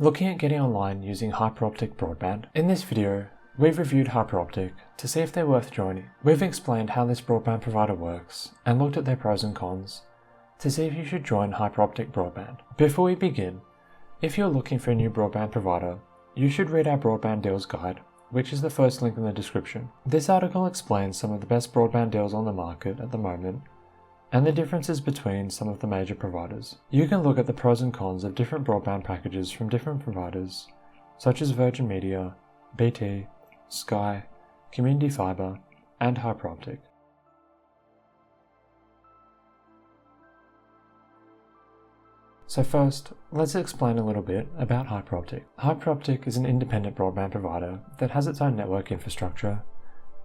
looking at getting online using Hyperoptic Broadband. In this video, we've reviewed Hyperoptic to see if they're worth joining. We've explained how this broadband provider works and looked at their pros and cons to see if you should join Hyperoptic Broadband. Before we begin, if you're looking for a new broadband provider, you should read our broadband deals guide, which is the first link in the description. This article explains some of the best broadband deals on the market at the moment and the differences between some of the major providers. You can look at the pros and cons of different broadband packages from different providers, such as Virgin Media, BT, Sky, Community Fibre, and Hyperoptic. So first, let's explain a little bit about Hyperoptic. Hyperoptic is an independent broadband provider that has its own network infrastructure,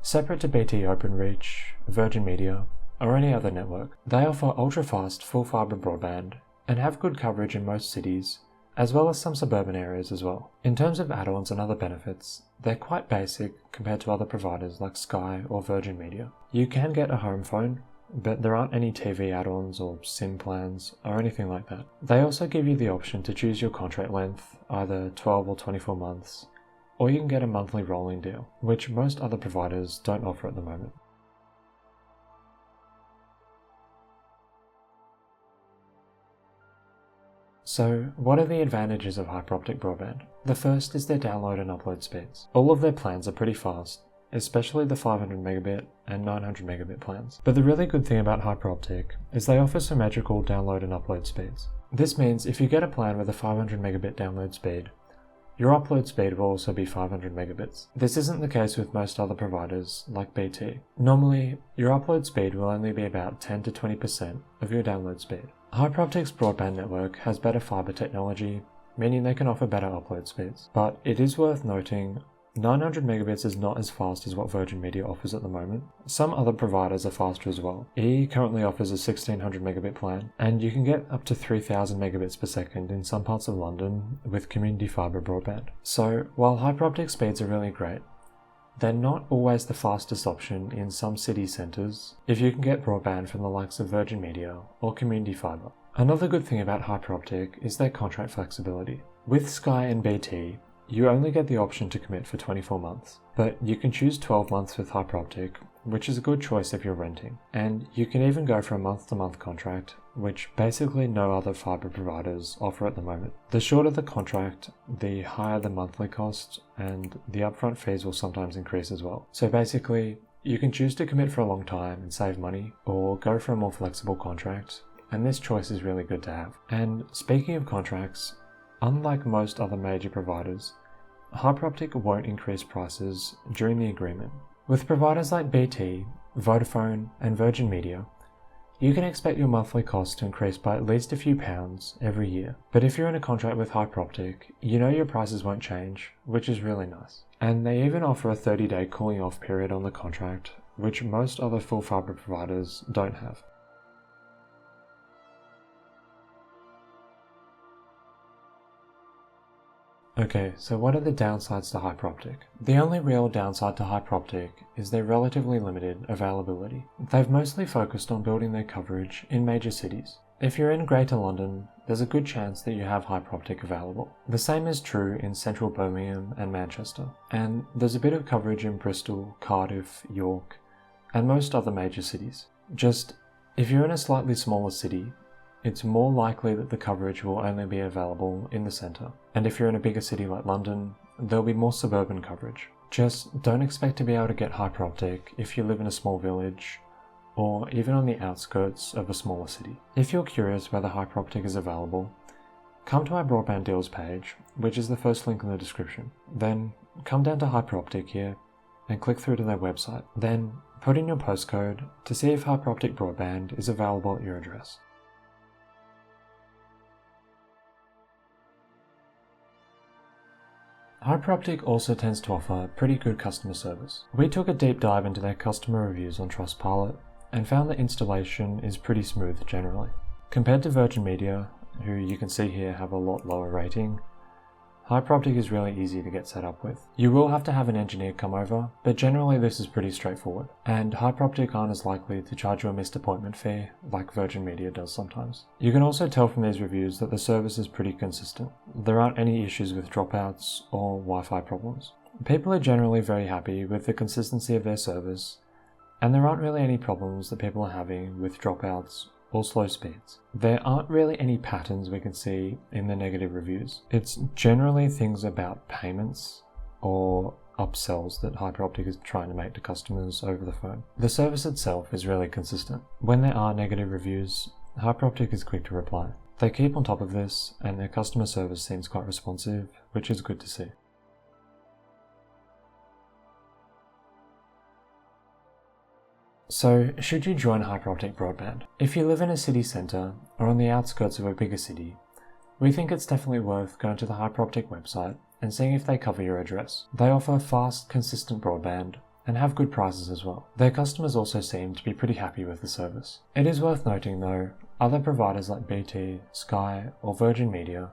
separate to BT Openreach, Virgin Media, or any other network. They offer ultra-fast full fibre broadband and have good coverage in most cities, as well as some suburban areas as well. In terms of add-ons and other benefits, they're quite basic compared to other providers like Sky or Virgin Media. You can get a home phone, but there aren't any TV add-ons or SIM plans or anything like that. They also give you the option to choose your contract length, either 12 or 24 months, or you can get a monthly rolling deal, which most other providers don't offer at the moment. So, what are the advantages of Hyperoptic Broadband? The first is their download and upload speeds. All of their plans are pretty fast, especially the 500 megabit and 900 megabit plans. But the really good thing about Hyperoptic is they offer symmetrical download and upload speeds. This means if you get a plan with a 500 megabit download speed, your upload speed will also be 500 megabits. This isn't the case with most other providers like BT. Normally, your upload speed will only be about 10 to 20% of your download speed. Hyperoptic's broadband network has better fibre technology, meaning they can offer better upload speeds. But it is worth noting, 900 megabits is not as fast as what Virgin Media offers at the moment. Some other providers are faster as well. EE currently offers a 1600 megabit plan, and you can get up to 3000 megabits per second in some parts of London with Community Fibre Broadband. So while Hyperoptic speeds are really great, they're not always the fastest option in some city centres if you can get broadband from the likes of Virgin Media or Community Fibre. Another good thing about Hyperoptic is their contract flexibility. With Sky and BT, you only get the option to commit for 24 months, but you can choose 12 months with Hyperoptic, which is a good choice if you're renting. And you can even go for a month-to-month contract, which basically no other fibre providers offer at the moment. The shorter the contract, the higher the monthly cost, and the upfront fees will sometimes increase as well. So basically, you can choose to commit for a long time and save money, or go for a more flexible contract, and this choice is really good to have. And speaking of contracts, unlike most other major providers, Hyperoptic won't increase prices during the agreement. With providers like BT, Vodafone, and Virgin Media, you can expect your monthly cost to increase by at least a few pounds every year. But if you're in a contract with Hyperoptic, you know your prices won't change, which is really nice. And they even offer a 30-day cooling off period on the contract, which most other full fibre providers don't have. Okay, so what are the downsides to Hyperoptic? The only real downside to Hyperoptic is their relatively limited availability. They've mostly focused on building their coverage in major cities. If you're in Greater London, there's a good chance that you have Hyperoptic available. The same is true in central Birmingham and Manchester, and there's a bit of coverage in Bristol, Cardiff, York, and most other major cities. Just, if you're in a slightly smaller city, it's more likely that the coverage will only be available in the centre. And if you're in a bigger city like London, there'll be more suburban coverage. Just don't expect to be able to get Hyperoptic if you live in a small village, or even on the outskirts of a smaller city. If you're curious whether Hyperoptic is available, come to our broadband deals page, which is the first link in the description. Then come down to Hyperoptic here and click through to their website. Then put in your postcode to see if Hyperoptic Broadband is available at your address. Hyperoptic also tends to offer pretty good customer service. We took a deep dive into their customer reviews on Trustpilot and found that installation is pretty smooth generally. Compared to Virgin Media, who you can see here have a lot lower rating, Hyperoptic is really easy to get set up with. You will have to have an engineer come over, but generally this is pretty straightforward, and Hyperoptic aren't as likely to charge you a missed appointment fee like Virgin Media does sometimes. You can also tell from these reviews that the service is pretty consistent. There aren't any issues with dropouts or Wi-Fi problems. People are generally very happy with the consistency of their service, and there aren't really any problems that people are having with dropouts or slow speeds. There aren't really any patterns we can see in the negative reviews. It's generally things about payments or upsells that Hyperoptic is trying to make to customers over the phone. The service itself is really consistent. When there are negative reviews, Hyperoptic is quick to reply. They keep on top of this, and their customer service seems quite responsive, which is good to see. So, should you join Hyperoptic Broadband? If you live in a city centre or on the outskirts of a bigger city, we think it's definitely worth going to the Hyperoptic website and seeing if they cover your address. They offer fast, consistent broadband and have good prices as well. Their customers also seem to be pretty happy with the service. It is worth noting though, other providers like BT, Sky or Virgin Media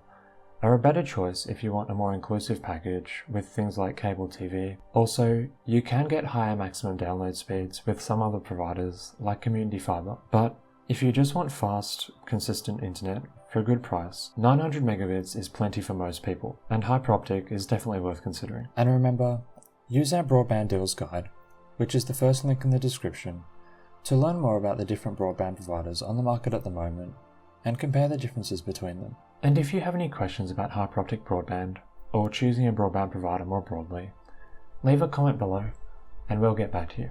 are a better choice if you want a more inclusive package with things like cable TV. Also, you can get higher maximum download speeds with some other providers like Community Fibre, but if you just want fast, consistent internet for a good price, 900 megabits is plenty for most people, and Hyperoptic is definitely worth considering. And remember, use our broadband deals guide, which is the first link in the description, to learn more about the different broadband providers on the market at the moment and compare the differences between them. And if you have any questions about Hyperoptic Broadband or choosing a broadband provider more broadly, leave a comment below and we'll get back to you.